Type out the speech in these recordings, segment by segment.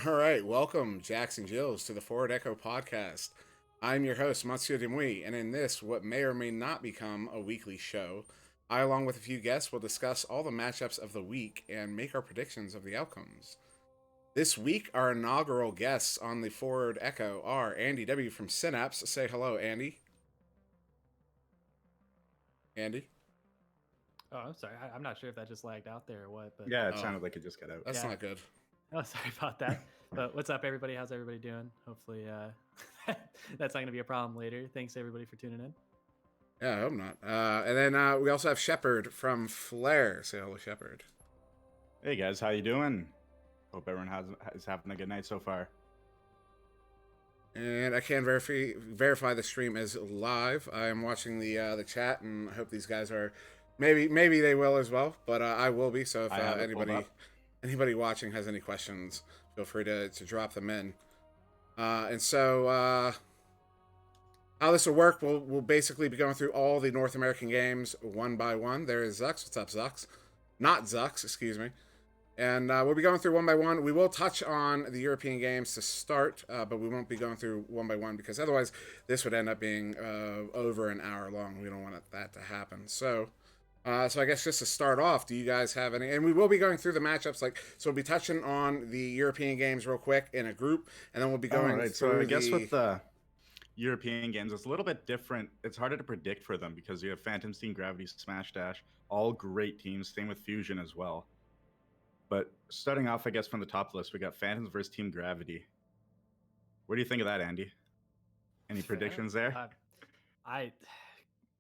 All right, welcome, Jax and Jills, to the Forward Echo podcast. I'm your host, Monsieur Demouy, and in this, what may or may not become a weekly show, I, along with a few guests, will discuss all the matchups of the week and make our predictions of the outcomes. This week, our inaugural guests on the Forward Echo are Andy W. from Synapse. Say hello, Andy. Andy? Oh, I'm sorry. I'm not sure if that just lagged out there or what, but Yeah, it Oh, sounded like it just got out. that's yeah. not good. Oh, sorry about that. But what's up, everybody? How's everybody doing? Hopefully, that's not going to be a problem later. Thanks, everybody, for tuning in. Yeah, I hope not. And then we also have Shepard from Flair. Say hello, Shepard. Hey guys, how you doing? Hope everyone is having a good night so far. And I can verify the stream is live. I am watching the chat, and I hope these guys are. Maybe they will as well, but I will be. So if I have it pulled anybody watching has any questions, feel free to drop them in. And so how this will work, we'll basically be going through all the North American games one by one. There is Zux. What's up, Zux? Not Zux, excuse me. And we'll be going through one by one. We will touch on the European games to start, but we won't be going through one by one because otherwise this would end up being over an hour long. We don't want that to happen. So I guess just to start off, do you guys have any? And we will be going through the matchups, so we'll be touching on the European games real quick in a group, and then we'll be going. All right, so I guess with the European games, it's a little bit different. It's harder to predict for them because you have Phantoms Team Gravity, Smash Dash, all great teams. Same with Fusion as well. But starting off, I guess from the top list, we got Phantoms versus Team Gravity. What do you think of that, Andy? Any predictions there?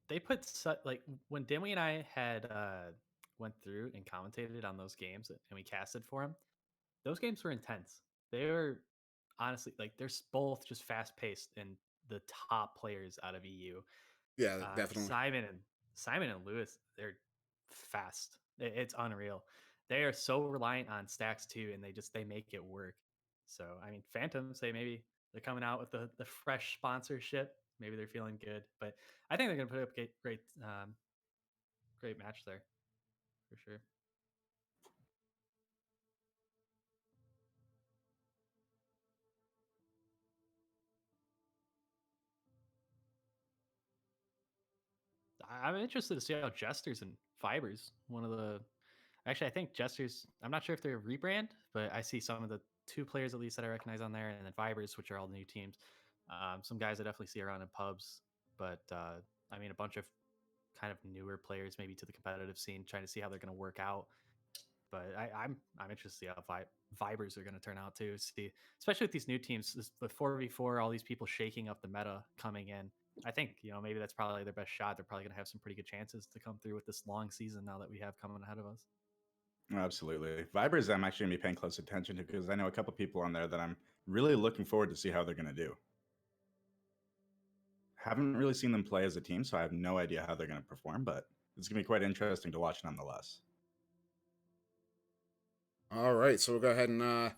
They put like when Dimmy and I had went through and commentated on those games and we casted for them. Those games were intense. They were honestly like they're both just fast paced and the top players out of EU. Yeah, definitely. Simon and Lewis, they're fast. It's unreal. They are so reliant on stacks too, and they make it work. So I mean, Phantoms, maybe they're coming out with the fresh sponsorship. Maybe they're feeling good, but I think they're gonna put up great match there for sure. I'm interested to see how Jesters and Fibers, one of the actually I think Jesters, I'm not sure if they're a rebrand, but I see some of the two players at least that I recognize on there, and then Fibers, which are all the new teams. Some guys I definitely see around in pubs, but I mean a bunch of kind of newer players maybe to the competitive scene, trying to see how they're going to work out. But I'm interested to see how Vibers are going to turn out too. See, especially with these new teams, the 4v4, all these people shaking up the meta coming in. I think maybe that's probably their best shot. They're probably going to have some pretty good chances to come through with this long season now that we have coming ahead of us. Absolutely. Vibers, I'm actually going to be paying close attention to because I know a couple people on there that I'm really looking forward to see how they're going to do. Haven't really seen them play as a team, so I have no idea how they're going to perform, but it's going to be quite interesting to watch nonetheless. All right, so we'll go ahead and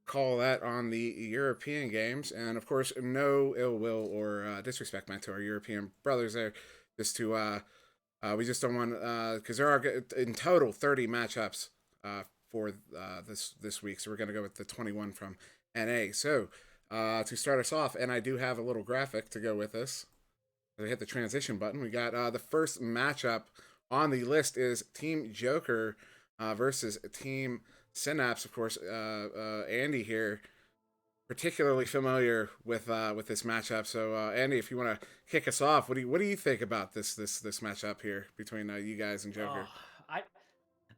call that on the European games, and of course, no ill will or disrespect meant to our European brothers there. Just to we just don't want because there are in total 30 matchups for this week, so we're going to go with the 21 from NA. So to start us off, and I do have a little graphic to go with this. We hit the transition button. We got the first matchup on the list is Team Joker versus Team Synapse. Of course, Andy here, particularly familiar with this matchup. So, Andy, if you want to kick us off, what do you think about this matchup here between you guys and Joker?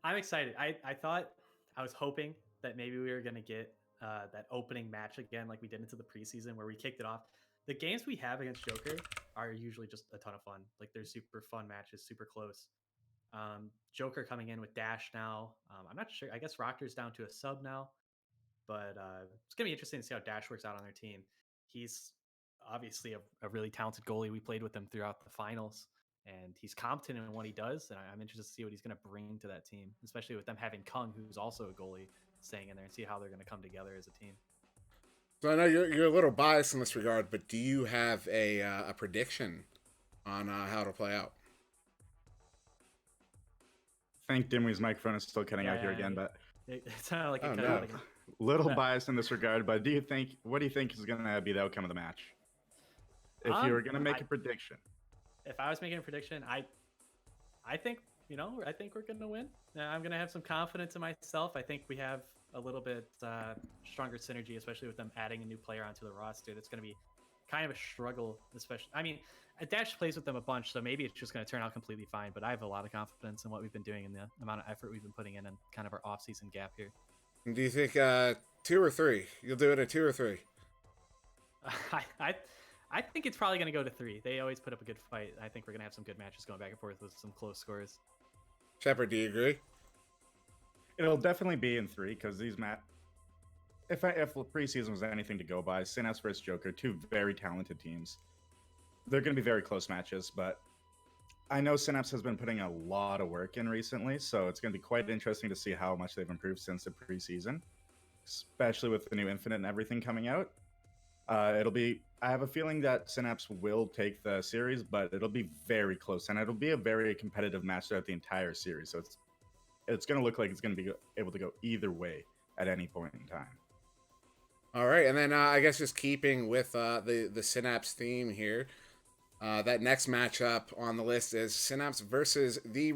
I'm excited. I thought I was hoping that maybe we were gonna get that opening match again, like we did into the preseason, where we kicked it off. The games we have against Joker are usually just a ton of fun. Like they're super fun matches, super close. Joker coming in with Dash now. I'm not sure. I guess Rocker's down to a sub now, but it's gonna be interesting to see how Dash works out on their team. He's obviously a really talented goalie. We played with him throughout the finals, and he's competent in what he does. And I'm interested to see what he's going to bring to that team, especially with them having Kung, who's also a goalie, staying in there, and see how they're going to come together as a team. So I know you're a little biased in this regard, but do you have a prediction on how to play out? I think Dimwey's microphone is still cutting out here again, but it sounded like it cut out again. little biased in this regard, but what do you think is going to be the outcome of the match? If you were going to make a prediction. If I was making a prediction, I think, I think we're going to win. I'm going to have some confidence in myself. I think we have a little bit stronger synergy, especially with them adding a new player onto the roster. That's going to be kind of a struggle, especially. I mean, Dash plays with them a bunch, so maybe it's just going to turn out completely fine. But I have a lot of confidence in what we've been doing and the amount of effort we've been putting in and kind of our off-season gap here. Do you think 2 or 3? You'll do it at 2 or 3? I think it's probably going to go to 3. They always put up a good fight. I think we're going to have some good matches going back and forth with some close scores. Shepard, do you agree? It'll definitely be in 3 because these if preseason was anything to go by, Synapse versus Joker, 2 very talented teams. They're going to be very close matches, but I know Synapse has been putting a lot of work in recently, so it's going to be quite interesting to see how much they've improved since the preseason, especially with the new Infinite and everything coming out. I have a feeling that Synapse will take the series, but it'll be very close, and it'll be a very competitive match throughout the entire series. So it's going to look like it's going to be able to go either way at any point in time. All right, and then I guess just keeping with the Synapse theme here, that next matchup on the list is Synapse versus the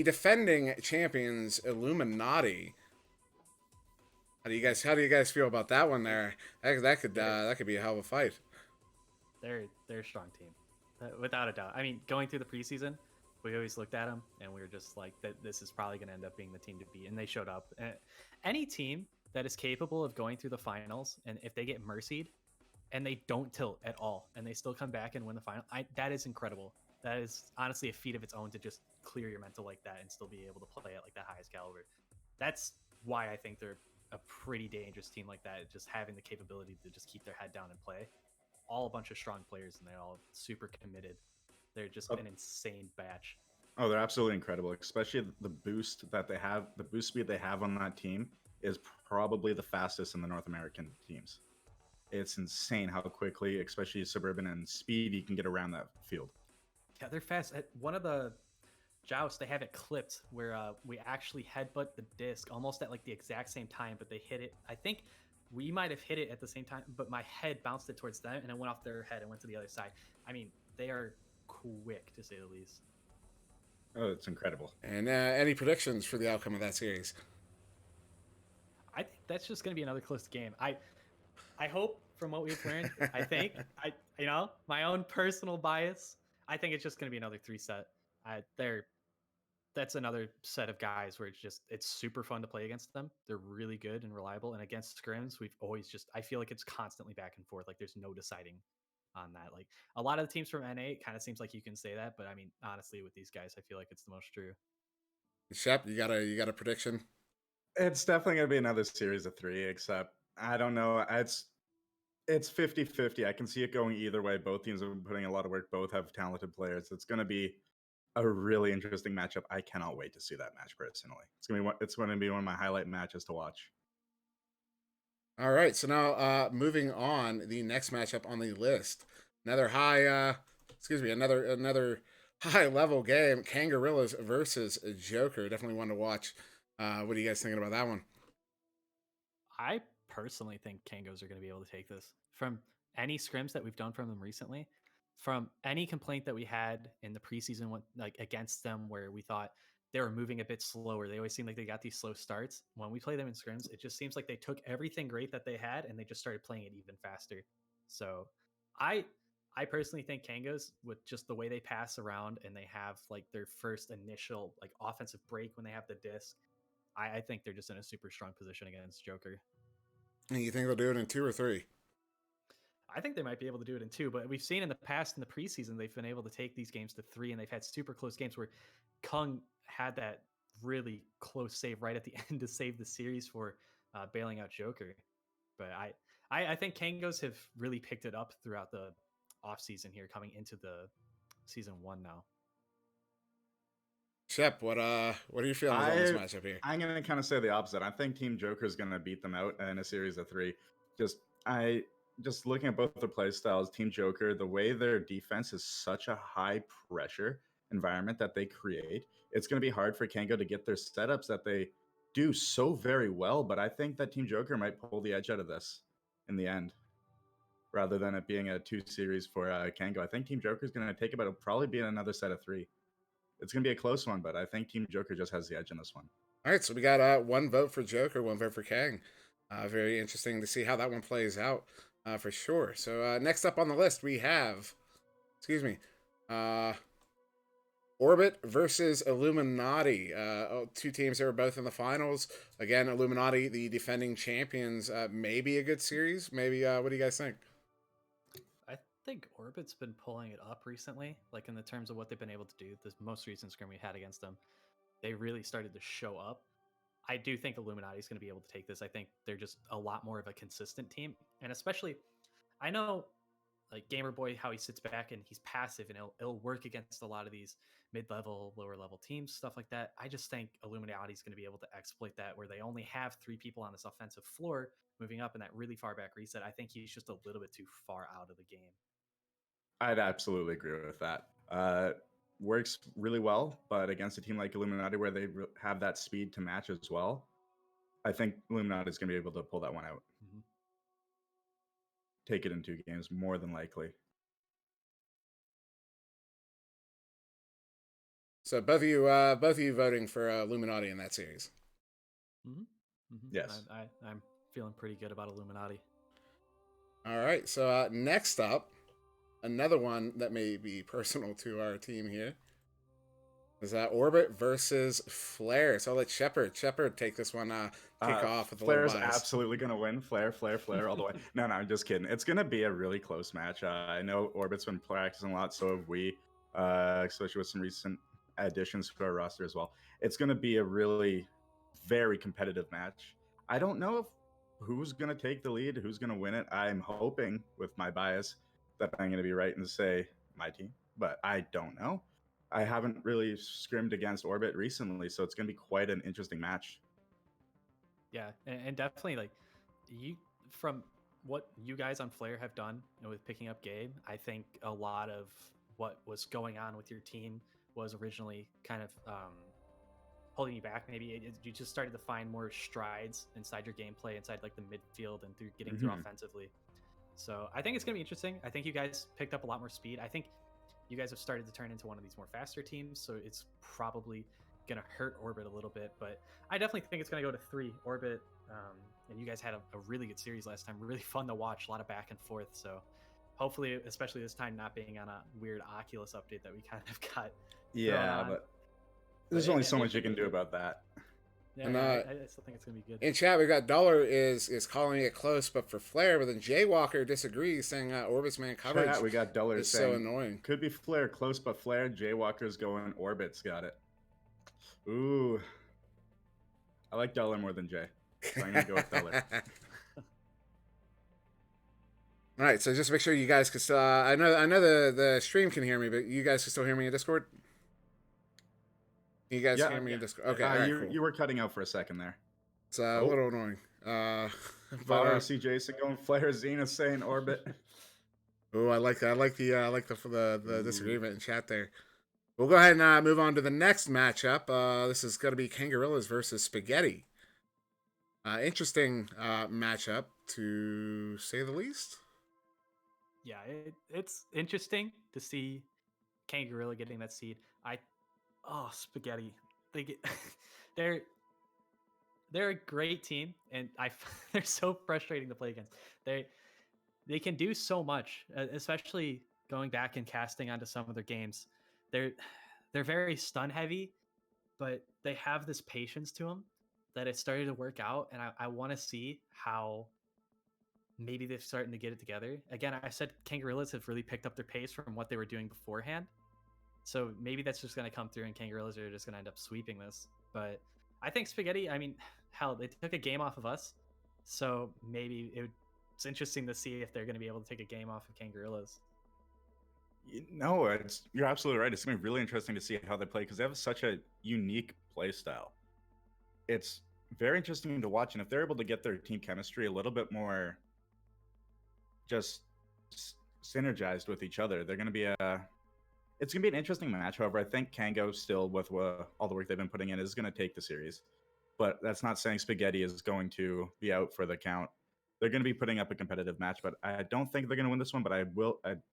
defending champions, Illuminati. How do you guys feel about that one there? That could be a hell of a fight. They're a strong team, without a doubt. I mean, going through the preseason, we always looked at them and we were just like, that this is probably going to end up being the team to beat, and they showed up. Any team that is capable of going through the finals, and if they get mercied and they don't tilt at all and they still come back and win the final, that is incredible. That is honestly a feat of its own to just clear your mental like that and still be able to play at like the highest caliber. That's why I think they're a pretty dangerous team like that, just having the capability to just keep their head down and play. All a bunch of strong players, and they're all super committed. They're just an insane batch. Oh, they're absolutely incredible, especially the boost that they have. The boost speed they have on that team is probably the fastest in the North American teams. It's insane how quickly, especially Suburban and Speedy, can get around that field. Yeah, they're fast. At one of the jousts, they have it clipped where we actually headbutt the disc almost at like the exact same time, but they hit it. I think we might have hit it at the same time, but my head bounced it towards them and it went off their head and went to the other side. I mean, they are quick, to say the least. Oh, it's incredible. And any predictions for the outcome of that series? I think that's just going to be another close game. I hope, from what we've learned, I think, my own personal bias, I think it's just going to be another 3-set. That's another set of guys where it's super fun to play against them. They're really good and reliable. And against scrims, we've always I feel like it's constantly back and forth. Like there's no deciding on that. Like a lot of the teams from NA, it kind of seems like you can say that, but I mean, honestly, with these guys, I feel like it's the most true. Shep, you got a prediction? It's definitely going to be another series of 3, except I don't know. It's 50-50. I can see it going either way. Both teams have been putting a lot of work. Both have talented players. It's going to be a really interesting matchup. I cannot wait to see that match personally. It's going to be one of my highlight matches to watch. All right, so now moving on, the next matchup on the list, another high level game, Kangarillas versus Joker. Definitely one to watch. What are you guys thinking about that one? I personally think Kengos are going to be able to take this. From any scrims that we've done from them recently, from any complaint that we had in the preseason one, like against them, where we thought they were moving a bit slower. They always seem like they got these slow starts. When we play them in scrims, it just seems like they took everything great that they had and they just started playing it even faster. So I personally think Kengos, with just the way they pass around and they have like their first initial like offensive break when they have the disc, I think they're just in a super strong position against Joker. And you think they'll do it in 2 or 3? I think they might be able to do it in 2, but we've seen in the past in the preseason, they've been able to take these games to 3, and they've had super close games where Kung had that really close save right at the end to save the series for bailing out Joker. But I think Kengos have really picked it up throughout the offseason here, coming into the season 1 now. Shep, what are you feeling on this matchup here? I'm going to kind of say the opposite. I think Team Joker is going to beat them out in a series of 3. Just looking at both their play styles, Team Joker, the way their defense is such a high pressure environment that they create, it's going to be hard for Kengo to get their setups that they do so very well, but I think that Team Joker might pull the edge out of this in the end, rather than it being a 2 series for Kengo. I think Team Joker is going to take it, but it'll probably be another set of 3. It's going to be a close one, but I think Team Joker just has the edge in this one. All right, so we got 1 vote for Joker, 1 vote for Kang. Very interesting to see how that one plays out for sure. So next up on the list, we have, Orbit versus Illuminati. 2 teams that were both in the finals. Again, Illuminati, the defending champions. Maybe a good series. Maybe, what do you guys think? I think Orbit's been pulling it up recently, like in the terms of what they've been able to do. The most recent scrim we had against them, they really started to show up. I do think Illuminati is going to be able to take this. I think they're just a lot more of a consistent team. And especially, I know like Gamer Boy, how he sits back and he's passive and it'll work against a lot of these mid-level, lower-level teams, stuff like that. I just think Illuminati is going to be able to exploit that where they only have 3 people on this offensive floor moving up in that really far back reset. I think he's just a little bit too far out of the game. I'd absolutely agree with that. Works really well, but against a team like Illuminati where they have that speed to match as well, I think Illuminati is going to be able to pull that one out. Mm-hmm. Take it in 2 games, more than likely. So both of you voting for Illuminati in that series. Mm-hmm. Mm-hmm. Yes. I'm feeling pretty good about Illuminati. All right, so next up, another one that may be personal to our team here is Orbit versus Flare. So I'll let Shepard take this one, kick off with a little Flare's bias. absolutely going to win. Flare all the way. No, I'm just kidding. It's going to be a really close match. I know Orbit's been practicing a lot, so have we, especially with some recent additions to our roster as well. It's going to be a really very competitive match. I don't know if who's going to take the lead, who's going to win it. I'm hoping, with my bias, that I'm going to be right and say my team, but I don't know. I haven't really scrimmed against Orbit recently, so it's going to be quite an interesting match. Yeah, and definitely like you, from what you guys on Flare have done with picking up Gabe, I think a lot of what was going on with your team was originally kind of holding you back. Maybe you just started to find more strides inside your gameplay, inside like the midfield and through getting through offensively. So I think it's going to be interesting. I think you guys picked up a lot more speed. I think you guys have started to turn into one of these more faster teams, so it's probably going to hurt Orbit a little bit. But I definitely think it's going to go to 3. Orbit, and you guys had a really good series last time. Really fun to watch, a lot of back and forth. So hopefully, especially this time not being on a weird Oculus update that we kind of got. Yeah, but there's only so much you can do about that. Yeah, And, I still think it's going to be good. In chat, we got Dollar is calling it close, but for Flare, but then Jaywalker disagrees, saying Orbit's man coverage. Yeah, we got Dollar is saying so annoying. Could be Flare close, but Flare. Jaywalker's going Orbit's got it. Ooh, I like Dollar more than Jay, so I'm gonna go with Dollar. All right, so just make sure you guys can still. I know the stream can hear me, but you guys can still hear me in Discord. You guys hear me in Discord? Okay, all right, cool. You were cutting out for a second there. It's a little annoying. But see Jason going Flare. Xena saying Orbit. Oh, I like the disagreement in chat there. We'll go ahead and move on to the next matchup. This is going to be Kangarillas versus Spaghetti. Interesting matchup, to say the least. Yeah, it's interesting to see Kangorilla getting that seed. Spaghetti. They're a great team, and they're so frustrating to play against. They can do so much, especially going back and casting onto some of their games. They're very stun heavy, but they have this patience to them that it's starting to work out, and I want to see how maybe they're starting to get it together. Again, I said Kangarillas have really picked up their pace from what they were doing beforehand. So maybe that's just going to come through and Kangarillas are just going to end up sweeping this. But I think Spaghetti, I mean, hell, they took a game off of us. So maybe it's interesting to see if they're going to be able to take a game off of Kangarillas. No, you're absolutely right. It's going to be really interesting to see how they play because they have such a unique play style. It's very interesting to watch. And if they're able to get their team chemistry a little bit more just synergized with each other, they're going to be it's going to be an interesting match. However, I think Kengos still, with all the work they've been putting in, is going to take the series. but that's not saying Spaghetti is going to be out for the count. They're going to be putting up a competitive match, but I don't think they're going to win this one. But I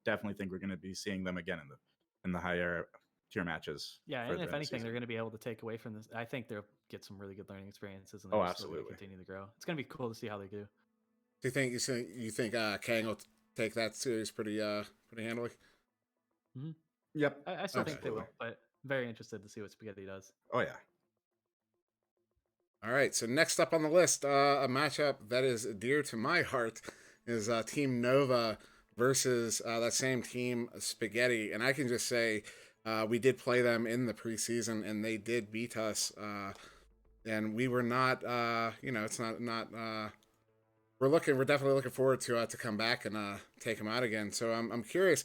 definitely think we're going to be seeing them again in the higher tier matches. Yeah, for and if the anything, season. they're going to be able to take away from this. I think they'll get some really good learning experiences, and Oh, they're just going to absolutely. continue to grow. It's going to be cool to see how they do. Do you think Kang will take that series pretty handily? Yep. I still think they Absolutely. will, but very interested to see what Spaghetti does. Oh yeah. All right, so next up on the list, a matchup that is dear to my heart is Team Nova versus that same team Spaghetti, and I can just say we did play them in the preseason, and they did beat us, and we were not, it's not. We're definitely looking forward to come back and take them out again. So I'm curious.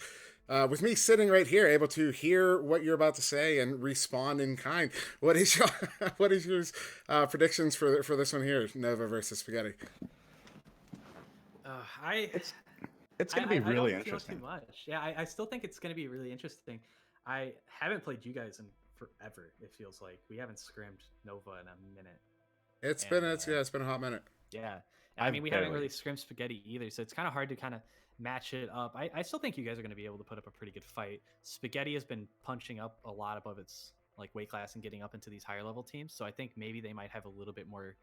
With me sitting right here, able to hear what you're about to say and respond in kind, what is your predictions for this one here, Nova versus Spaghetti? It's going to be really I don't feel interesting. too much. Yeah, I still think it's going to be really interesting. I haven't played you guys in forever. It feels like we haven't scrimmed Nova in a minute. It's been a hot minute. Yeah, I mean we haven't barely. really scrimmed Spaghetti either, so it's kind of hard to kind of match it up. I still think you guys are going to be able to put up a pretty good fight. Spaghetti has been punching up a lot above its like weight class and getting up into these higher level teams, so I think maybe they might have a little bit more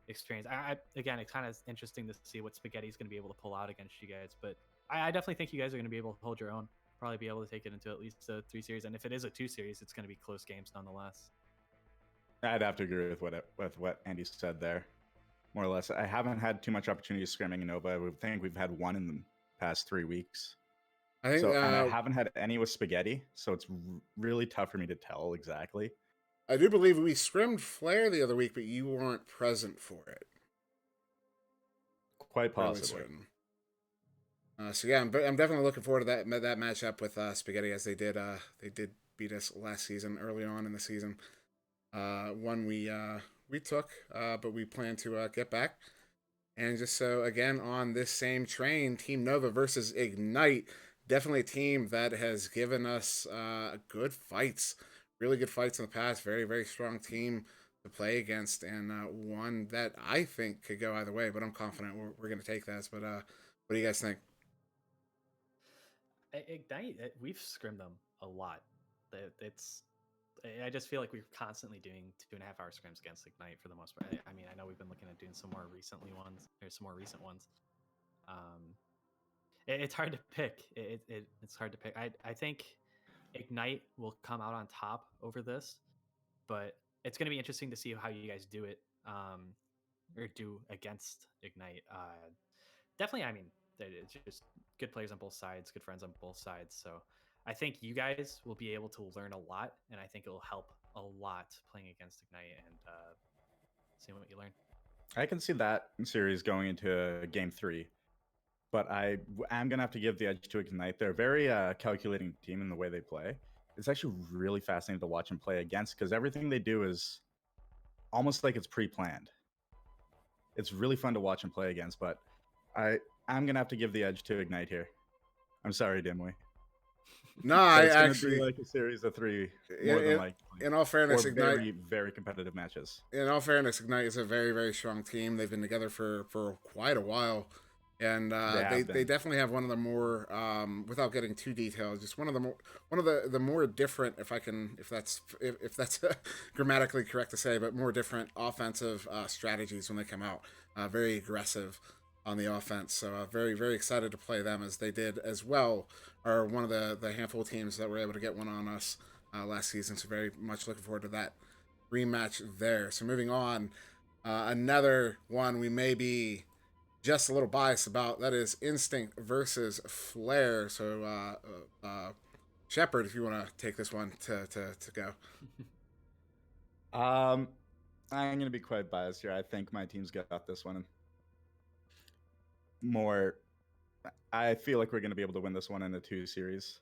experience. Again, it's kind of interesting to see what Spaghetti is going to be able to pull out against you guys, but I definitely think you guys are going to be able to hold your own. Probably be able to take it into at least a 3 series, and if it is a 2 series, it's going to be close games nonetheless. I'd have to agree with what Andy said there, more or less. I haven't had too much opportunity scrimming in Nova. I think we've had one in the past 3 weeks. I think, and I haven't had any with Spaghetti, so it's really tough for me to tell exactly. I do believe we scrimmed Flare the other week, but you weren't present for it. Quite possibly. So yeah, I'm definitely looking forward to that matchup with Spaghetti, as they did beat us last season, early on in the season. One we took, but we plan to get back. And just so again on this same train, Team Nova versus Ignite, definitely a team that has given us good fights, really good fights in the past. Very, very strong team to play against, and one that I think could go either way. But I'm confident we're going to take this. But what do you guys think? Ignite, we've scrimmed them a lot. I just feel like we're constantly doing 2.5 hour scrims against Ignite for the most part. I mean, I know we've been looking at doing some more recent ones. It's hard to pick. It's hard to pick. I think Ignite will come out on top over this, but it's going to be interesting to see how you guys do it, or do against Ignite. Definitely, I mean, it's just good players on both sides, good friends on both sides. So I think you guys will be able to learn a lot, and I think it will help a lot playing against Ignite and seeing what you learn. I can see that series going into game 3, but I am going to have to give the edge to Ignite. They're a very calculating team in the way they play. It's actually really fascinating to watch them play against, because everything they do is almost like it's pre-planned. It's really fun to watch them play against, but I'm going to have to give the edge to Ignite here. I'm sorry, Dimway. No, it's I actually be like a series of 3. More than likely. In all fairness, Ignite, very, very competitive matches. In all fairness, Ignite is a very, very strong team. They've been together for quite a while, and they definitely have one of the more, without getting too detailed, just one of the more different, if that's grammatically correct to say, but more different offensive strategies when they come out. Very aggressive on the offense, so very, very excited to play them, as they did as well, are one of the handful of teams that were able to get one on us last season, so very much looking forward to that rematch there. So moving on, another one we may be just a little biased about, that is Instinct versus Flare. So Shepard, if you want to take this one to go. I'm going to be quite biased here. I think my team's got this one more. I feel like we're going to be able to win this one in a 2 series,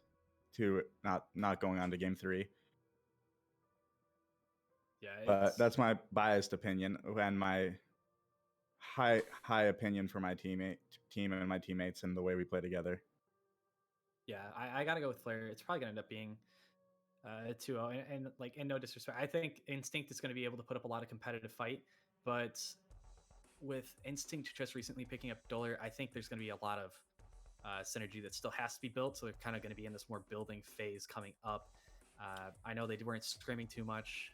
not going on to game 3. Yeah, but that's my biased opinion and my high opinion for my team and my teammates and the way we play together. Yeah, I gotta go with Flare. It's probably gonna end up being 2-0, and like, in no disrespect, I think Instinct is going to be able to put up a lot of competitive fight, but with Instinct just recently picking up Dollar, I think there's going to be a lot of synergy that still has to be built. So they're kind of going to be in this more building phase coming up. I know they weren't scrimming too much.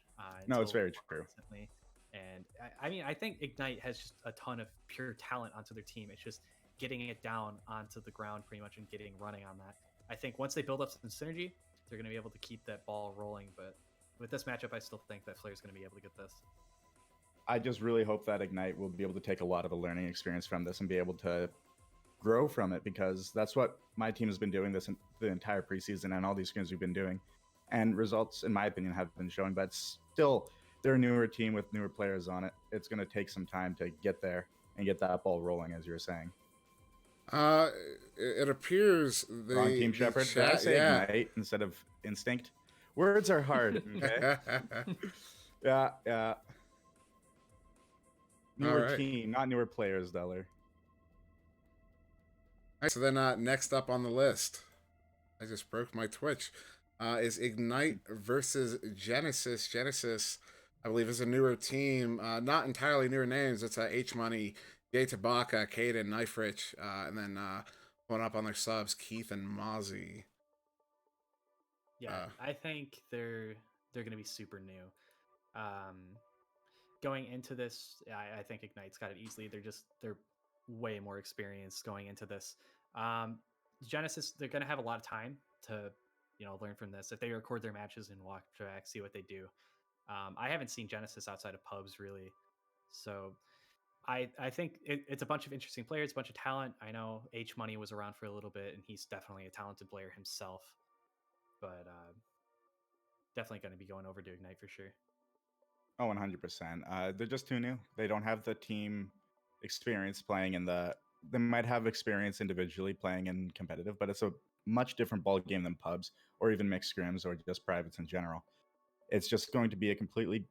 No, it's very true. Recently. And I mean, I think Ignite has just a ton of pure talent onto their team. It's just getting it down onto the ground pretty much and getting running on that. I think once they build up some synergy, they're going to be able to keep that ball rolling. But with this matchup, I still think that Flair's going to be able to get this. I just really hope that Ignite will be able to take a lot of a learning experience from this and be able to grow from it, because that's what my team has been doing this the entire preseason and all these games we've been doing. And results, in my opinion, have been showing, but still, they're a newer team with newer players on it. It's going to take some time to get there and get that ball rolling, as you were saying. It appears the Wrong team, Shepard. Did I say Ignite instead of Instinct? Words are hard. Okay. Yeah. Newer team, not newer players, Deller. All right, so then next up on the list, I just broke my Twitch, is Ignite versus Genesis. Genesis, I believe, is a newer team, not entirely newer names. It's H Money, Jay Tabaka, Caden, Knife Rich, and then pulling up on their subs, Keith and Mozzie. Yeah, I think they're going to be super new. Going into this, I think Ignite's got it easily. They're way more experienced going into this. Genesis, they're going to have a lot of time to, learn from this. If they record their matches and watch back, see what they do. I haven't seen Genesis outside of pubs really, so I think it's a bunch of interesting players, a bunch of talent. I know H Money was around for a little bit, and he's definitely a talented player himself. But definitely going to be going over to Ignite for sure. Oh, 100%. They're just too new. They don't have the team experience playing in the. They might have experience individually playing in competitive, but it's a much different ball game than pubs or even mixed scrims or just privates in general. It's just going to be a completely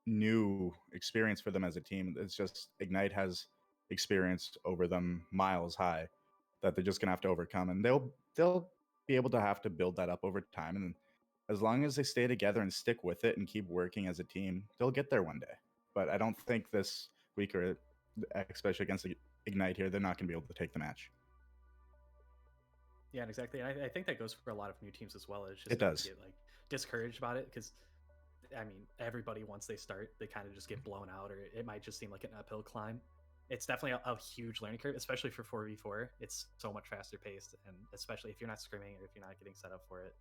new experience for them as a team. It's just Ignite has experience over them miles high that they're just going to have to overcome, and they'll be able to have to build that up over time. And as long as they stay together and stick with it and keep working as a team, they'll get there one day. But I don't think this week, or especially against Ignite here, they're not going to be able to take the match. Yeah, exactly. I think that goes for a lot of new teams as well. It's just it does. To get discouraged about it, because I mean, everybody once they start, they kind of just get blown out, or it might just seem like an uphill climb. It's definitely a huge learning curve, especially for 4v4. It's so much faster paced, and especially if you're not scrimming or if you're not getting set up for it.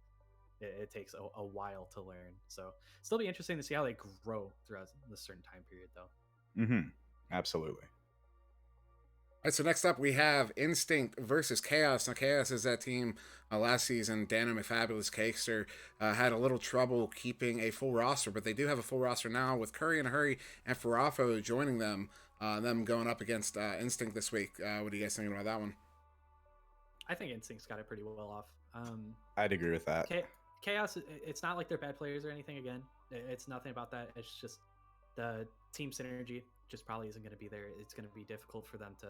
It takes a while to learn. So still be interesting to see how they grow throughout this certain time period, though. Mm-hmm. Absolutely. All right, so next up we have Instinct versus Chaos. Now, Chaos is that team last season. Dan and McFabulous Cakester had a little trouble keeping a full roster, but they do have a full roster now with Curry in a Hurry and Farafo joining them. Them going up against Instinct this week. What are you guys thinking about that one? I think Instinct's got it pretty well off. I'd agree with that. Chaos, it's not like they're bad players or anything. Again, it's nothing about that. It's just the team synergy just probably isn't going to be there. It's going to be difficult for them to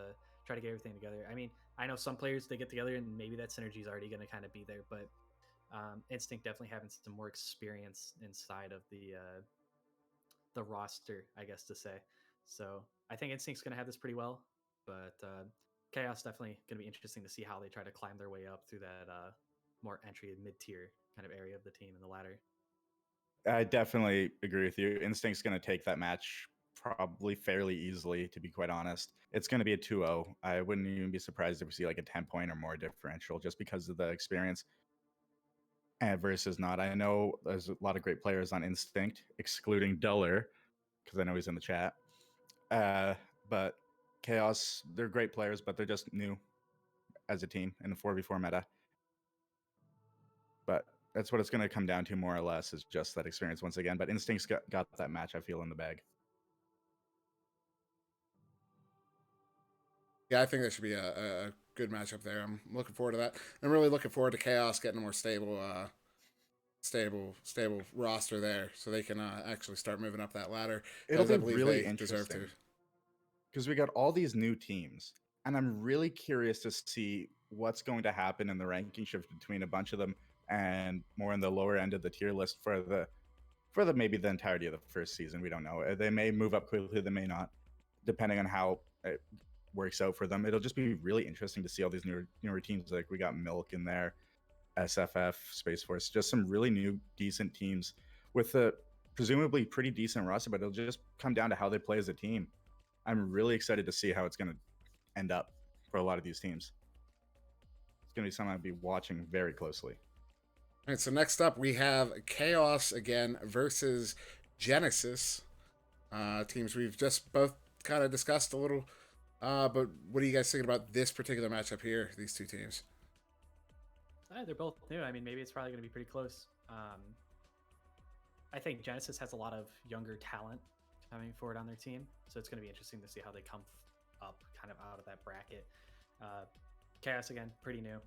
try to get everything together. I mean, I know some players, they get together and maybe that synergy is already going to kind of be there, but Instinct definitely having some more experience inside of the roster, I guess to say. So I think Instinct's going to have this pretty well, but Chaos definitely going to be interesting to see how they try to climb their way up through that more entry mid-tier kind of area of the team in the ladder. I definitely agree with you. Instinct's going to take that match probably fairly easily, to be quite honest. It's going to be a 2-0. I wouldn't even be surprised if we see like a 10-point or more differential just because of the experience versus not. I know there's a lot of great players on Instinct, excluding Duller, because I know he's in the chat. But Chaos, they're great players, but they're just new as a team in the 4v4 meta. But that's what it's going to come down to, more or less, is just that experience once again. But Instinct's got that match, I feel, in the bag. Yeah, I think that should be a good matchup there. I'm looking forward to that. I'm really looking forward to Chaos getting a more stable roster there, so they can actually start moving up that ladder. It'll be really interesting because we got all these new teams, and I'm really curious to see what's going to happen in the ranking shift between a bunch of them and more in the lower end of the tier list for for maybe the entirety of the first season. We don't know. They may move up quickly, they may not, depending on how it works out for them. It'll just be really interesting to see all these newer teams. Like we got Milk in there, SFF, Space Force, just some really new, decent teams with a presumably pretty decent roster, but it'll just come down to how they play as a team. I'm really excited to see how it's going to end up for a lot of these teams. It's going to be something I'll be watching very closely. All right, so next up we have Chaos again versus Genesis. Teams we've just both kind of discussed a little. But what are you guys thinking about this particular matchup here, these two teams? They're both new. I mean, maybe it's probably going to be pretty close. I think Genesis has a lot of younger talent coming forward on their team, so it's going to be interesting to see how they come up kind of out of that bracket. Chaos, again, pretty new.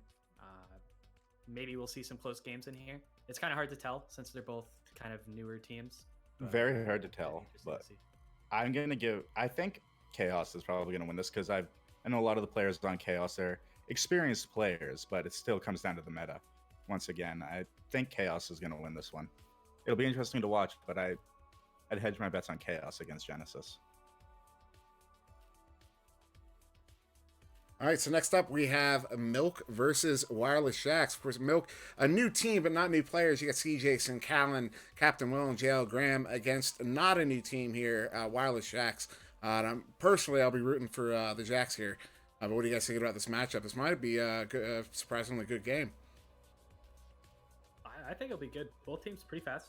Maybe we'll see some close games in here. It's kind of hard to tell since they're both kind of newer teams. Very hard to tell, but I think Chaos is probably going to win this because I know a lot of the players on Chaos are experienced players, but it still comes down to the meta. Once again, I think Chaos is going to win this one. It'll be interesting to watch, but I'd hedge my bets on Chaos against Genesis. All right, so next up we have Milk versus Wireless Jax. Of course, Milk, a new team, but not new players. You got C. Jason, Callan, Captain Will, and JL Graham against not a new team here, Wireless Jax. Personally, I'll be rooting for the Jax here. But what do you guys think about this matchup? This might be a surprisingly good game. I think it'll be good. Both teams pretty fast.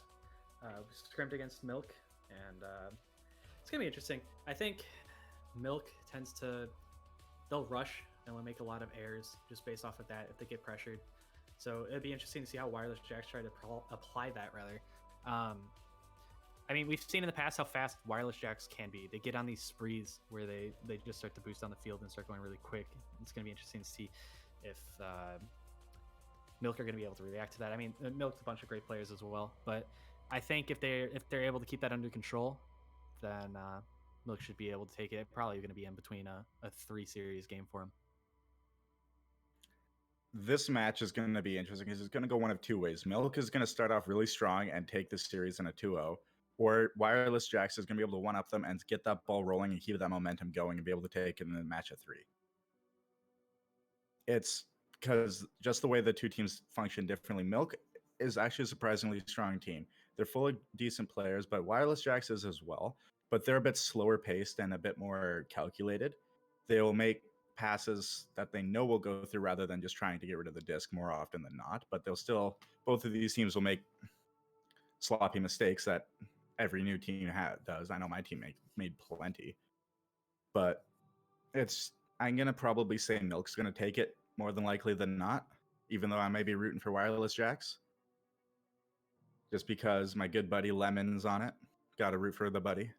We scrimmed against Milk, and it's going to be interesting. I think Milk they'll rush and will make a lot of errors just based off of that if they get pressured. So it'd be interesting to see how Wireless Jax try to apply that, rather. I mean, we've seen in the past how fast Wireless Jax can be. They get on these sprees where they just start to boost on the field and start going really quick. It's going to be interesting to see if Milk are going to be able to react to that. I mean, Milk's a bunch of great players as well, but I think if they're able to keep that under control, then Milk should be able to take it. Probably going to be in between a 3-series game for him. This match is going to be interesting because it's going to go one of two ways. Milk is going to start off really strong and take this series in a 2-0, or Wireless Jax is going to be able to one-up them and get that ball rolling and keep that momentum going and be able to take it in a match of 3. It's because just the way the two teams function differently. Milk is actually a surprisingly strong team. They're full of decent players, but Wireless Jax is as well. But they're a bit slower paced and a bit more calculated. They'll make passes that they know will go through rather than just trying to get rid of the disc more often than not. But both of these teams will make sloppy mistakes that every new team does. I know my team made plenty. But I'm going to probably say Milk's going to take it more than likely than not, even though I may be rooting for Wireless Jax. Just because my good buddy Lemon's on it. Got to root for the buddy.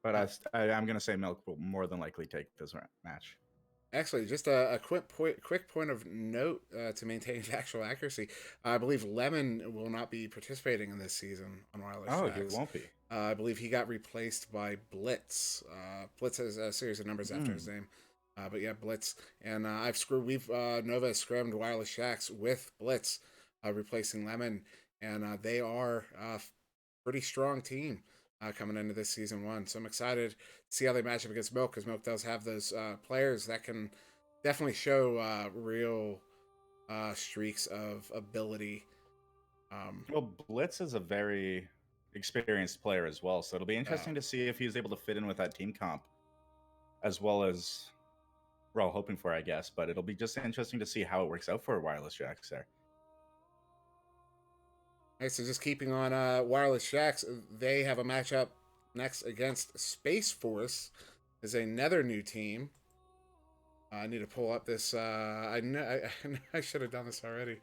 But I'm going to say Milk will more than likely take this match. Actually, just a quick point of note to maintain factual accuracy. I believe Lemon will not be participating in this season on Wireless Jax. He won't be. I believe he got replaced by Blitz. Blitz has a series of numbers after his name. But yeah, Blitz. And Nova has scrimmed Wireless Jax with Blitz, replacing Lemon. And they are a pretty strong team coming into this season 1. So I'm excited to see how they match up against Milk, because Milk does have those players that can definitely show real streaks of ability. Well, Blitz is a very experienced player as well, so it'll be interesting to see if he's able to fit in with that team comp, as well as we're all hoping for, I guess. But it'll be just interesting to see how it works out for Wireless Jax there. All right, so just keeping on Wireless Jax, they have a matchup next against Space Force. Is another new team. I need to pull up this. I should have done this already.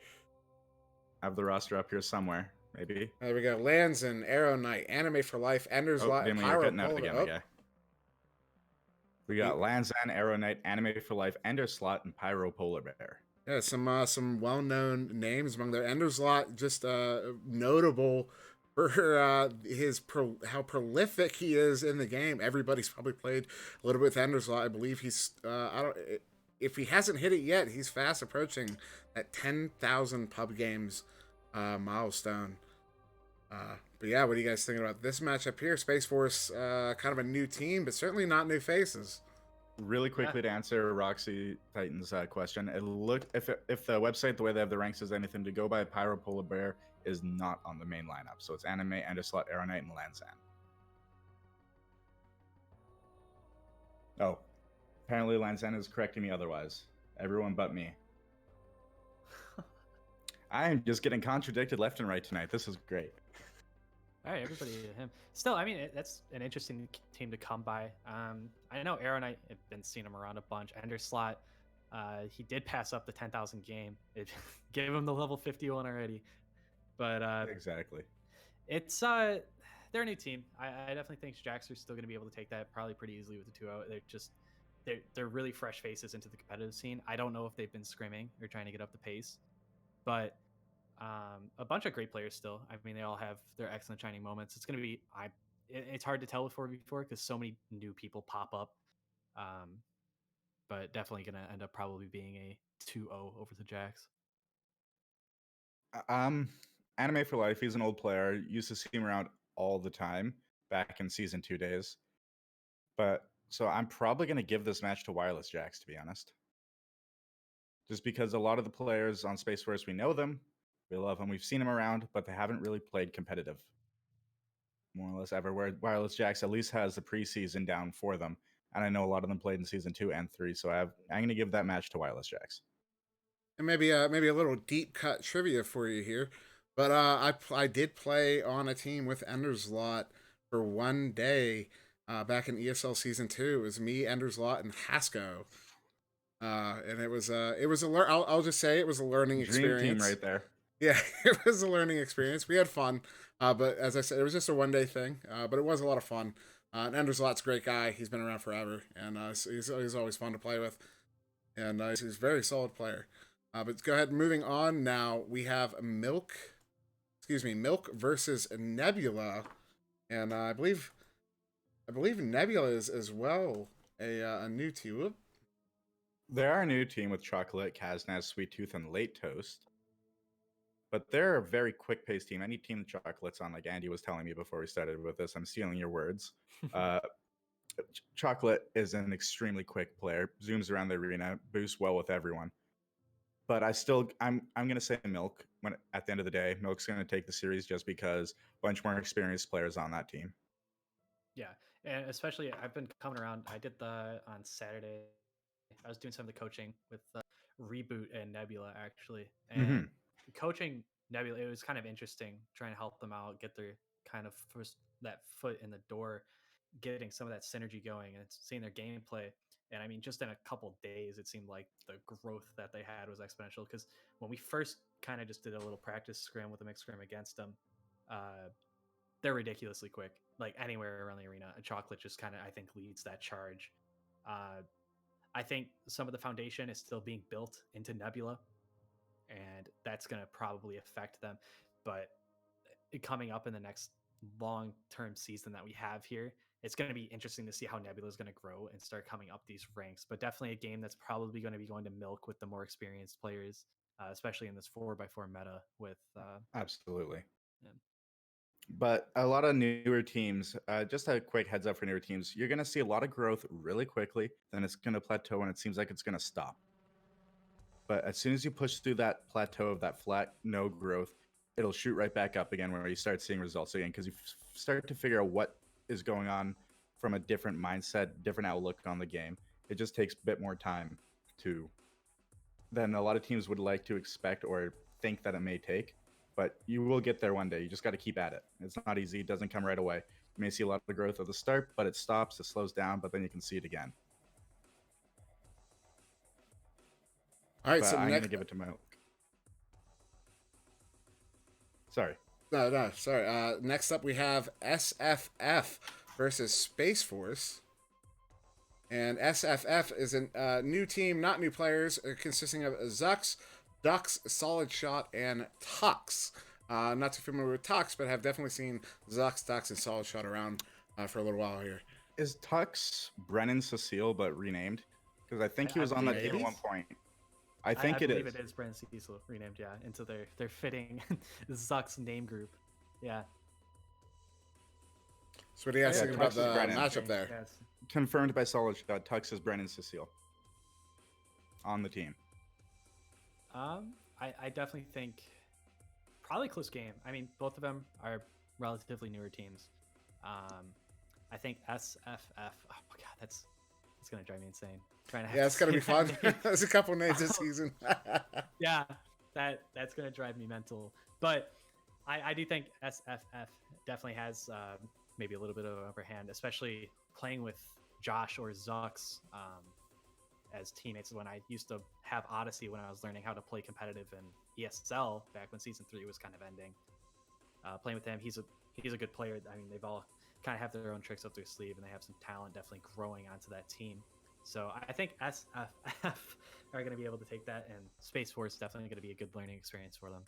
I have the roster up here somewhere, maybe. There we go. Lanzan, Arrow Knight, Anime for Life, Ender's Lot, Pyro Polar. We got Lanzan, Arrow Knight, Anime for Life, Ender's Slot, and Pyro Polar Bear. Yeah, some well-known names among their Ender's Lot, just notable for how prolific he is in the game. Everybody's probably played a little bit with Ender's Lot. I believe he's if he hasn't hit it yet, he's fast approaching that 10,000 pub games milestone. But yeah, what are you guys thinking about this matchup here? Space Force, kind of a new team, but certainly not new faces. Really quickly to answer Roxy Titan's question, if the website, the way they have the ranks is anything to go by, Pyro Polar Bear is not on the main lineup. So it's Anime, Enderslot, Aeronite, and Lanzan. Oh, apparently Lanzan is correcting me otherwise. Everyone but me. I am just getting contradicted left and right tonight. This is great. All right, everybody him. Still, I mean, that's an interesting team to come by. I know Aeronite, I've been seeing him around a bunch. Enderslot, he did pass up the 10,000 game. It gave him the level 51 already. But exactly. It's they're a new team. I definitely think Jax are still going to be able to take that probably pretty easily with the 2-0. They're really fresh faces into the competitive scene. I don't know if they've been scrimming or trying to get up the pace, but a bunch of great players still. I mean, they all have their excellent shining moments. It's going to be it's hard to tell with 4v4 because so many new people pop up. But definitely going to end up probably being a 2-0 over the Jax. Anime for life. He's an old player. Used to see him around all the time back in season 2 days. But so I'm probably going to give this match to Wireless Jax, to be honest. Just because a lot of the players on Space Force, we know them, we love them, we've seen them around, but they haven't really played competitive more or less ever. Where Wireless Jax at least has the preseason down for them, and I know a lot of them played in season 2 and 3. So I'm going to give that match to Wireless Jax. And maybe a little deep cut trivia for you here, but I did play on a team with Enderslot for one day back in ESL season 2. It was me, Enderslot, and Hasco. And it was I'll just say it was a learning experience. Dream team right there. Yeah, it was a learning experience. We had fun, but as I said, it was just a one day thing. But it was a lot of fun. And Enderslot's a great guy. He's been around forever, and he's always fun to play with. And he's a very solid player. But let's go ahead. Moving on now, we have Milk versus Nebula, and I believe Nebula is as well a new team. They're a new team with Chocolate, Kaznaz, Sweet Tooth, and Late Toast. But they're a very quick-paced team. Any team Chocolate's on, like Andy was telling me before we started with this, I'm stealing your words. Chocolate is an extremely quick player, zooms around the arena, boosts well with everyone. But I'm going to say Milk. When at the end of the day, Milk's going to take the series just because a bunch more experienced players on that team. Yeah, and especially I've been coming around. I did on Saturday. I was doing some of the coaching with Reboot and Nebula actually, and coaching Nebula, it was kind of interesting trying to help them out, get their kind of first that foot in the door, getting some of that synergy going, and seeing their gameplay. And I mean, just in a couple days, it seemed like the growth that they had was exponential. Because when we first kind of just did a little practice scrim with a mixed scrim against them, they're ridiculously quick. Like anywhere around the arena, a Chocolate just kind of, I think, leads that charge. I think some of the foundation is still being built into Nebula, and that's going to probably affect them. But coming up in the next long-term season that we have here, it's going to be interesting to see how Nebula is going to grow and start coming up these ranks. But definitely a game that's probably going to be going to Milk with the more experienced players, especially in this 4x4 meta with... Absolutely. Yeah. But a lot of newer teams, just a quick heads up for newer teams, you're going to see a lot of growth really quickly, then it's going to plateau and it seems like it's going to stop. But as soon as you push through that plateau of that flat, no growth, it'll shoot right back up again where you start seeing results again because you start to figure out what is going on from a different mindset, different outlook on the game. It just takes a bit more time than a lot of teams would like to expect or think that it may take. But you will get there one day. You just got to keep at it. It's not easy. It doesn't come right away. You may see a lot of growth at the start, but it stops, it slows down, but then you can see it again. All right, but so I'm going to give it to Milk. Sorry. No, sorry. Next up, we have SFF versus Space Force. And SFF is a new team, not new players, consisting of Zux, Dux, Solid Shot, and Tux. Not too familiar with Tux, but have definitely seen Zux, Dux, and Solid Shot around for a little while here. Is Tux Brennan Cecile, but renamed? Because I think he was on that team at one point. I believe it is Brennan Cecile renamed, yeah, into their fitting Zux name group. Yeah. So what do you guys Yeah, think about Tux the is Brennan. matchup there? Yes. Confirmed by Solid Shot, Tux is Brennan Cecile on the team. I definitely think probably close game. I mean, both of them are relatively newer teams. I think SFF. Oh my god, that's gonna drive me insane. Trying to have Yeah, to it's gonna say be fun. that name. There's a couple names this season. Yeah, that's gonna drive me mental. But I do think SFF definitely has maybe a little bit of an upper hand, especially playing with Josh or Zux as teammates. When I used to have Odyssey when I was learning how to play competitive in ESL back when Season 3 was kind of ending. Playing with him, he's a good player. I mean, they've all kind of have their own tricks up their sleeve, and they have some talent definitely growing onto that team. So I think SFF are going to be able to take that, and Space Force is definitely going to be a good learning experience for them.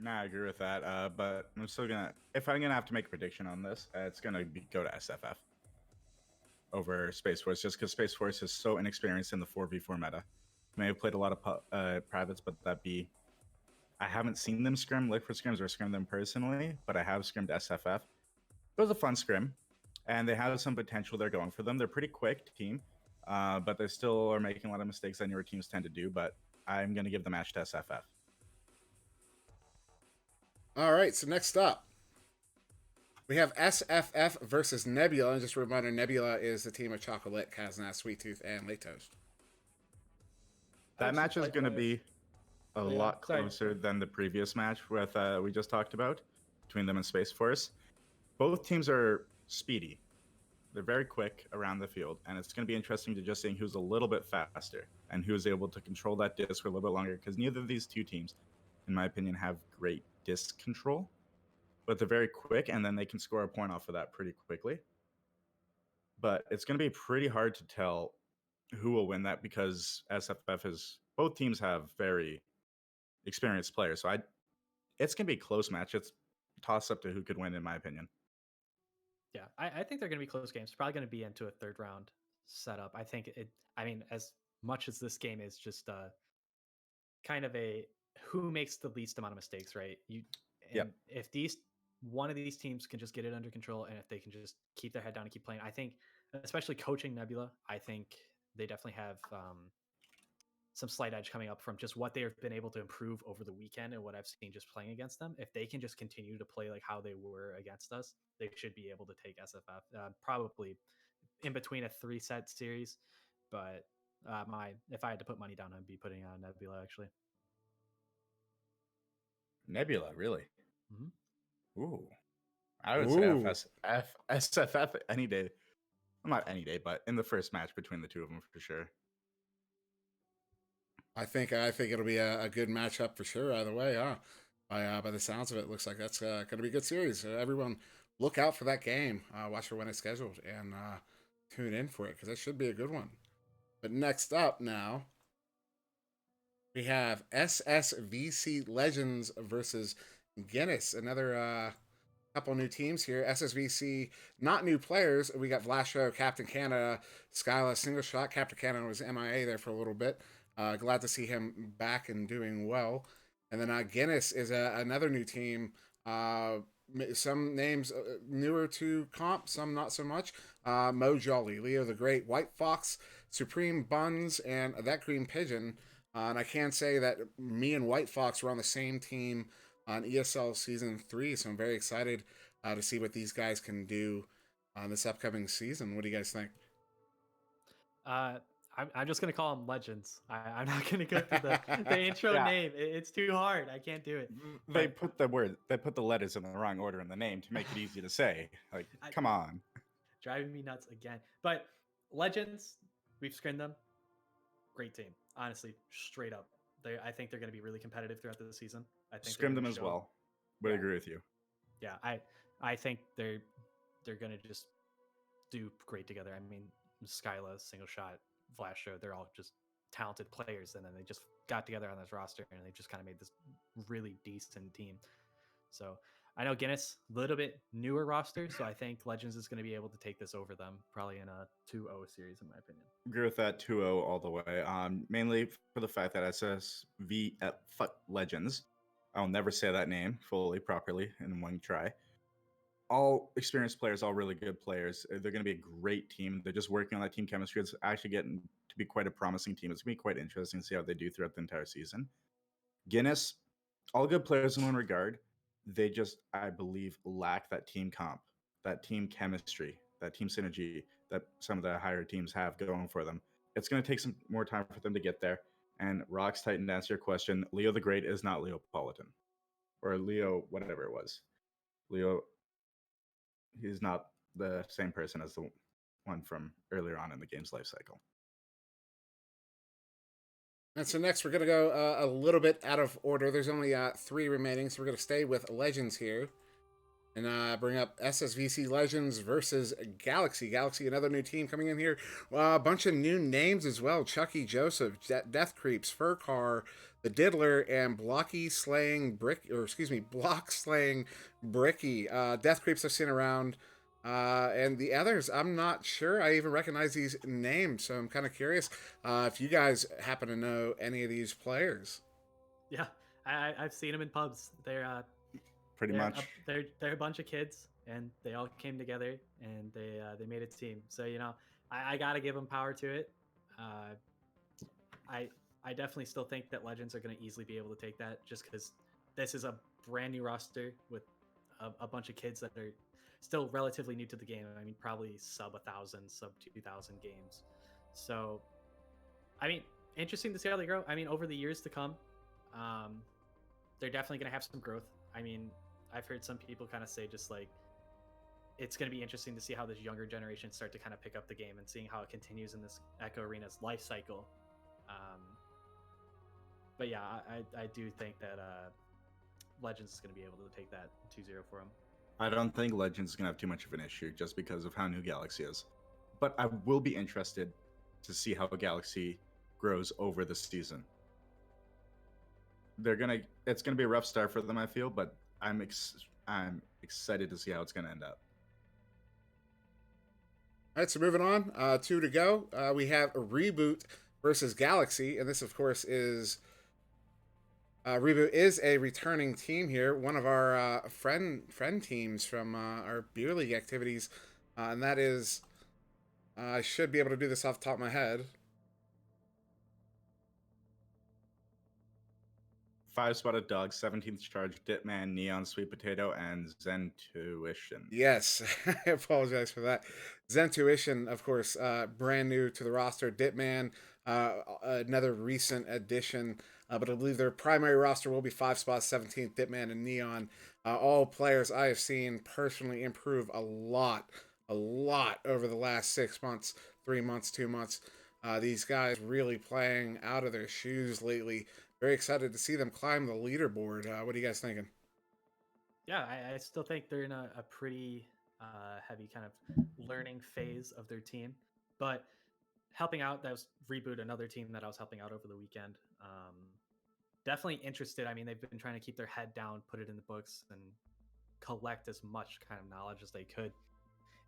Nah, I agree with that. But I'm still gonna, if I'm gonna have to make a prediction on this, it's gonna go to SFF over Space Force, just because Space Force is so inexperienced in the 4v4 meta. May have played a lot of privates, but I haven't seen them scrim Liquid scrims or scrim them personally, but I have scrimmed SFF. It was a fun scrim, and they have some potential there going for them. They're pretty quick team, but they still are making a lot of mistakes that newer teams tend to do. But I'm gonna give the match to SFF. All right, so next up, we have SFF versus Nebula. And just a reminder, Nebula is the team of Chocolate, Kazna, Sweet Tooth, and Late Toast. That match is going to be a yeah, lot sorry. closer than the previous match with we just talked about between them and Space Force. Both teams are speedy. They're very quick around the field, and it's going to be interesting to just seeing who's a little bit faster and who's able to control that disc for a little bit longer, because neither of these two teams, in my opinion, have great disc control, but they're very quick, and then they can score a point off of that pretty quickly. But it's going to be pretty hard to tell who will win that, because SFF is, both teams have very experienced players. So it's going to be a close match. It's toss up to who could win, in my opinion. Yeah, I think they're going to be close games. Probably going to be into a third round setup. I think it. I mean, as much as this game is just kind of a who makes the least amount of mistakes, right? Yep. If one of these teams can just get it under control, and if they can just keep their head down and keep playing, I think, especially coaching Nebula, I think they definitely have some slight edge coming up from just what they've been able to improve over the weekend and what I've seen just playing against them. If they can just continue to play like how they were against us, they should be able to take SFF. Probably in between a 3-set series, but if I had to put money down, I'd be putting on Nebula actually. Nebula, really? Mm-hmm. Ooh. I would Ooh. say SFF any day. Well, not any day, but in the first match between the two of them for sure. I think it'll be a good matchup for sure. Either way, huh? By the sounds of it, looks like that's going to be a good series. Everyone, look out for that game. Watch for when it's scheduled and tune in for it, because that should be a good one. But next up now, we have SSVC Legends versus Guinness. Another couple new teams here. SSVC, not new players. We got Vlasho, Captain Canada, Skyla, Single Shot. Captain Canada was MIA there for a little bit. Glad to see him back and doing well. And then Guinness is another new team. Some names newer to comp, some not so much. Mo Jolly, Leo the Great, White Fox, Supreme Buns, and That Green Pigeon. And I can say that me and White Fox were on the same team on ESL Season 3, so I'm very excited to see what these guys can do on this upcoming season. What do you guys think? I'm just gonna call them legends. I'm not gonna go through the intro Yeah. name. It's too hard. I can't do it. They put the letters in the wrong order in the name to make it easy to say. Like, come on. Driving me nuts again. But legends, we've screened them. Great team, honestly, straight up. I think they're going to be really competitive throughout the season. I think Scrim them as well. Would agree with you. Yeah, I think they're going to just do great together. I mean, Skyla, Single Shot, Vlasho, they're all just talented players, and then they just got together on this roster, and they just kind of made this really decent team. So I know Guinness, a little bit newer roster, so I think Legends is going to be able to take this over them, probably in a 2-0 series, in my opinion. Agree with that 2-0 all the way. Mainly for the fact that SSV Legends, I'll never say that name fully properly in one try. all experienced players, all really good players. They're going to be a great team. They're just working on that team chemistry. It's actually getting to be quite a promising team. It's going to be quite interesting to see how they do throughout the entire season. Guinness, all good players in one regard. They just, I believe, lack that team comp, that team chemistry, that team synergy that some of the higher teams have going for them. It's going to take some more time for them to get there. And Rocks Titan, to answer your question, Leo the Great is not Leopolitan. Or Leo, whatever it was. Leo, he's not the same person as the one from earlier on in the game's life cycle. And so next we're going to go a little bit out of order. There's only 3 remaining, so we're going to stay with Legends here. And bring up SSVC Legends versus Galaxy. Galaxy, another new team coming in here. A bunch of new names as well. Chucky Joseph, Death Creeps, Furcar, the Diddler, and Block Slaying Bricky. Death Creeps I've seen around. And the others, I'm not sure I even recognize these names, so I'm kind of curious if you guys happen to know any of these players. Yeah, I've seen them in pubs. They're Pretty much. They're a bunch of kids, and they all came together, and they made a team. So I gotta give them power to it. I definitely still think that Legends are going to easily be able to take that, just because this is a brand new roster with a bunch of kids that are still relatively new to the game. I mean, probably sub 1,000, sub 2,000 games. So, I mean, interesting to see how they grow. I mean, over the years to come, they're definitely going to have some growth. I mean, I've heard some people kind of say just like it's going to be interesting to see how this younger generation start to kind of pick up the game and seeing how it continues in this Echo Arena's life cycle. But yeah, I do think that Legends is going to be able to take that 2-0 for them. I don't think Legends is going to have too much of an issue just because of how new Galaxy is. But I will be interested to see how Galaxy grows over the season. It's gonna be a rough start for them, I feel, but I'm excited to see how it's gonna end up. All right, so moving on, 2 to go. We have a Reboot versus Galaxy, and this, of course, is Reboot is a returning team here, one of our friend teams from our Beer League activities, and that is, I should be able to do this off the top of my head. 5-spotted Dog, 17th Charge, Ditman, Neon, Sweet Potato, and Zentuition. Yes, I apologize for that. Zentuition, of course, brand new to the roster. Ditman, another recent addition, but I believe their primary roster will be 5 spots, 17th, Ditman, and Neon. All players I have seen personally improve a lot over the last 6 months, 3 months, 2 months. These guys really playing out of their shoes lately. Very excited to see them climb the leaderboard. What are you guys thinking? Yeah, I still think they're in a pretty heavy kind of learning phase of their team. But helping out, that was Reboot, another team that I was helping out over the weekend. Definitely interested. I mean, they've been trying to keep their head down, put it in the books, and collect as much kind of knowledge as they could.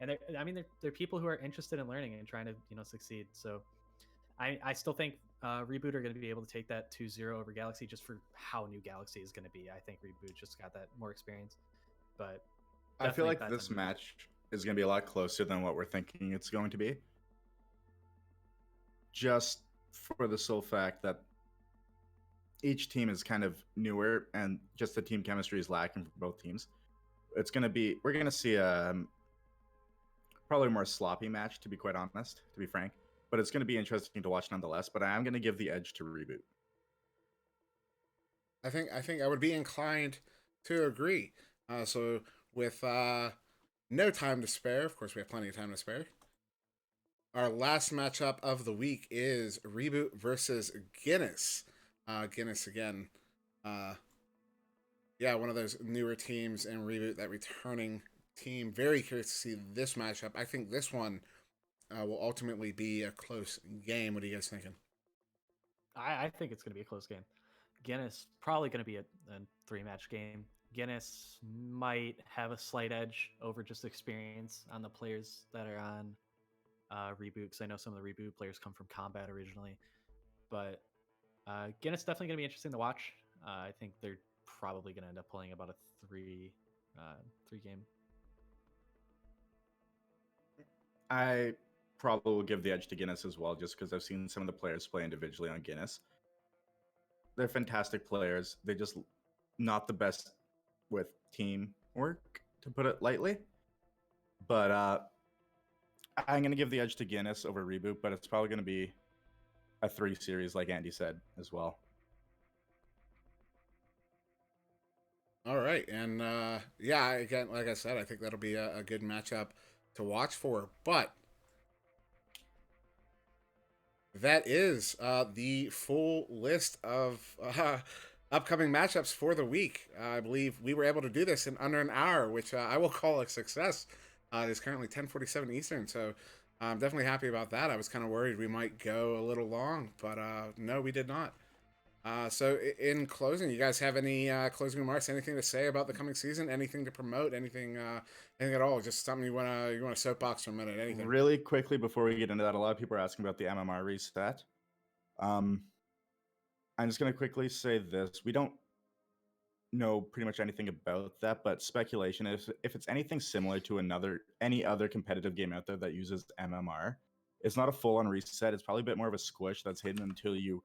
And they're people who are interested in learning and trying to succeed. So I still think Reboot are going to be able to take that 2-0 over Galaxy just for how new Galaxy is going to be. I think Reboot just got that more experience. But I feel like this match is going to be a lot closer than what we're thinking it's going to be. Just for the sole fact that each team is kind of newer and just the team chemistry is lacking for both teams. We're going to see probably a more sloppy match, to be quite honest, to be frank. But it's going to be interesting to watch nonetheless. But I am going to give the edge to Reboot. I think I would be inclined to agree. So with no time to spare, of course we have plenty of time to spare. Our last matchup of the week is Reboot versus Guinness. Guinness again. One of those newer teams in Reboot, that returning team. Very curious to see this matchup. I think this one will ultimately be a close game. What are you guys thinking? I think it's going to be a close game. Guinness probably going to be a 3-match game. Guinness might have a slight edge over just experience on the players that are on Reboot, because I know some of the Reboot players come from Combat originally. But Guinness definitely going to be interesting to watch. I think they're probably going to end up playing about a 3 game. I probably will give the edge to Guinness as well, just because I've seen some of the players play individually on Guinness. They're fantastic players. They're just not the best with teamwork, to put it lightly. But I'm going to give the edge to Guinness over Reboot, but it's probably going to be a 3 series, like Andy said, as well. All right, and yeah, again, like I said, I think that'll be a good matchup to watch for. But that is the full list of upcoming matchups for the week. I believe we were able to do this in under an hour, which I will call a success. It's currently 10:47 Eastern, so I'm definitely happy about that. I was kind of worried we might go a little long, but no, we did not. So in closing, you guys have any closing remarks? Anything to say about the coming season? Anything to promote? Anything at all? Just something you wanna soapbox for a minute? Anything? Really quickly before we get into that, a lot of people are asking about the MMR reset. I'm just going to quickly say this: we don't know pretty much anything about that, but speculation is if it's anything similar to any other competitive game out there that uses MMR, it's not a full-on reset. It's probably a bit more of a squish that's hidden until you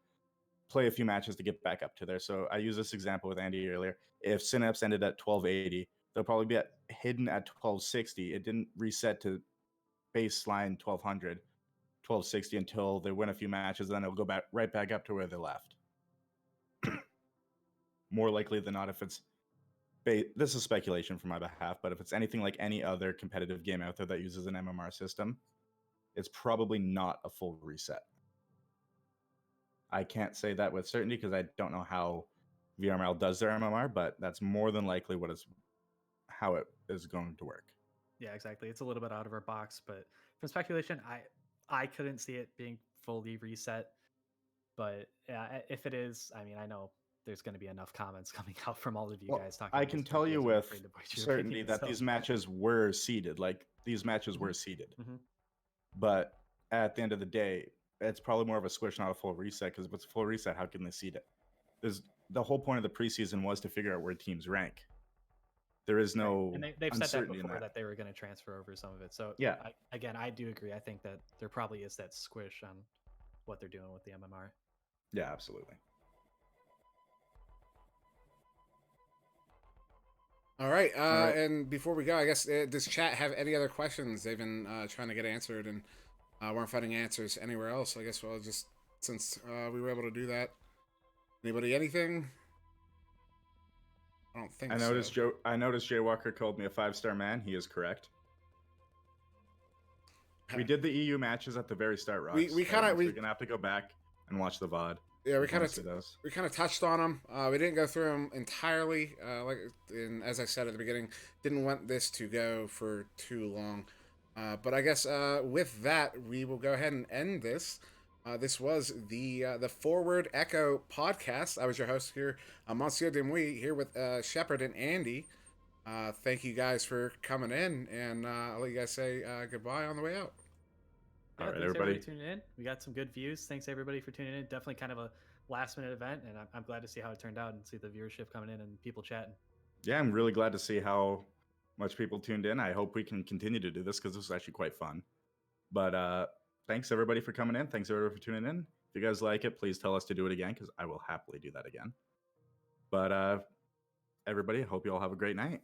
play a few matches to get back up to there. So I used this example with Andy earlier. If Synapse ended at 1280, they'll probably be hidden at 1260. It didn't reset to baseline 1200, 1260 until they win a few matches, and then it'll go right back up to where they left. More likely than not, if it's this is speculation from my behalf, but if it's anything like any other competitive game out there that uses an MMR system, it's probably not a full reset. I can't say that with certainty because I don't know how VRML does their MMR, but that's more than likely how it is going to work. Yeah, exactly. It's a little bit out of our box, but from speculation, I couldn't see it being fully reset. But yeah, if it is, I mean, I know there's going to be enough comments coming out from all of you guys talking. I can tell you with certainty that these matches were seeded. Like these matches were seeded. Mm-hmm. But at the end of the day, it's probably more of a squish, not a full reset. Because if it's a full reset, how can they seed it? The whole point of the preseason was to figure out where teams rank. There is no and they've said that before that they were going to transfer over some of it. So yeah, I do agree. I think that there probably is that squish on what they're doing with the MMR. Yeah, absolutely. All right. And before we go, I guess does chat have any other questions they've been trying to get answered and weren't finding answers anywhere else? I guess just since we were able to do that. Anybody anything? I don't think so. I noticed Jay Walker called me a 5-star man. He is correct. We did the EU matches at the very start, Rox. We're gonna have to go back and watch the VOD. Yeah, we kind of touched on them. We didn't go through them entirely. As I said at the beginning, didn't want this to go for too long. But I guess with that, we will go ahead and end this. This was the Forward Echo podcast. I was your host here, Monsieur Demouy, here with Shepard and Andy. Thank you guys for coming in, and I'll let you guys say goodbye on the way out. Yeah, all right, everybody tuning in. We got some good views. Thanks everybody for tuning in. Definitely kind of a last-minute event, and I'm glad to see how it turned out and see the viewership coming in and people chatting. Yeah, I'm really glad to see how much people tuned in. I hope we can continue to do this because this is actually quite fun. But thanks everybody for coming in. Thanks everybody for tuning in. If you guys like it, please tell us to do it again because I will happily do that again. But everybody, hope you all have a great night.